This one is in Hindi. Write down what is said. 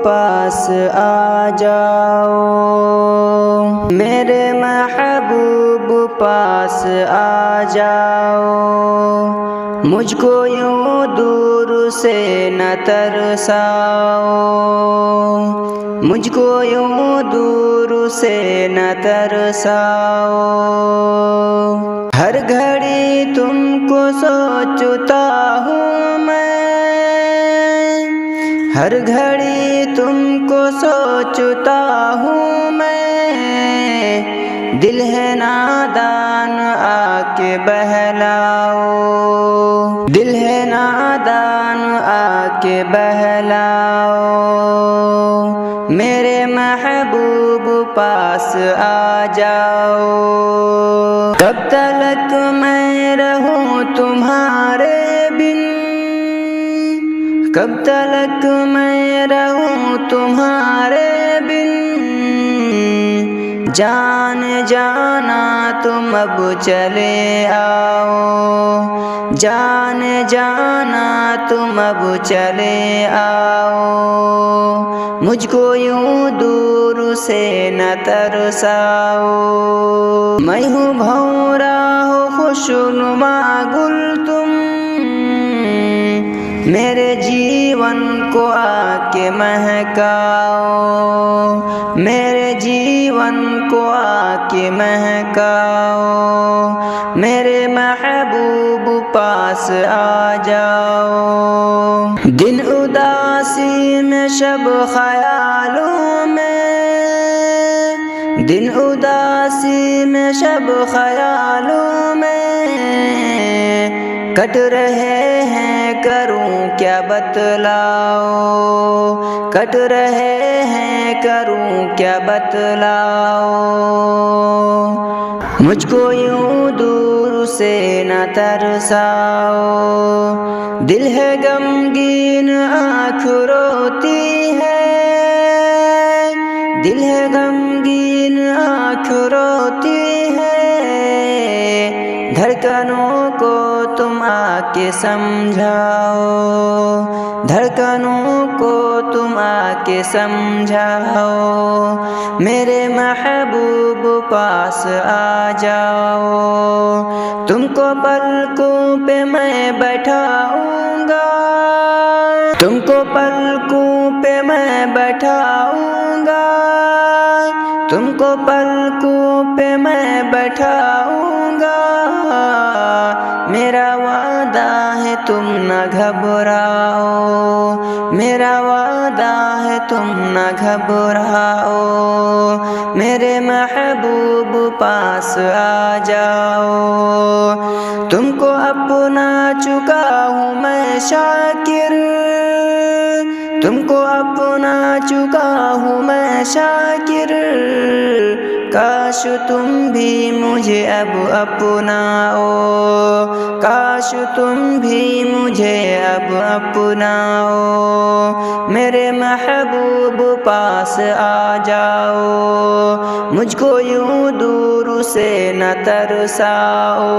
पास आ जाओ, मेरे महबूब पास आ जाओ। मुझको यूं दूर से न तरसाओ, मुझको यूं दूर से न तरसाओ। हर घड़ी तुमको सोचता हूँ मैं, हर घड़ी तुमको सोचता हूँ मैं। दिल है नादान आके बहलाओ, दिल है नादान आके बहलाओ। मेरे महबूब पास आ जाओ। कब तक मैं रहूं तुम्हारे बिन, कब तक मैं रहूं तुम्हारे बिन। जान जाना तुम अब चले आओ, जान जाना तुम अब चले आओ। मुझको यूं दूर से न तरसाओ। मैं हूँ भंवरा हो खुशनुमा गुल तुम, मेरे जीवन को आके महकाओ, मेरे जीवन को आके महकाओ। मेरे महबूब पास आ जाओ। दिन उदासी में शब ख्यालों में, दिन उदासी में शब ख्यालों में। कट रहे हैं करूं क्या बतलाओ, कट रहे हैं करूं क्या बतलाओ। मुझको यूं दूर से न तरसाओ। दिल है गमगीन आँख रोती है, दिल है गमगीन आँख रोती है। धड़कनों को तुम आके समझाओ, धड़कनों को तुम आके समझाओ। मेरे महबूब पास आ जाओ। तुमको पलकों पे मैं बैठाऊंगा, तुमको पलकों पे मैं बैठाऊंगा। तुमको पलकों पे मैं बैठाऊंगा। मेरा वादा है तुम न घबराओ, मेरा वादा है तुम न घबराओ। मेरे महबूब पास आ जाओ। तुमको अपना चुका हूँ मैं शाकिर, तुमको अपना चुका हूँ मैं शाकिर। काश तुम भी मुझे अब अपनाओ, काश तुम भी मुझे अब अपनाओ। मेरे महबूब पास आ जाओ। मुझको यूं दूर से न तरसाओ।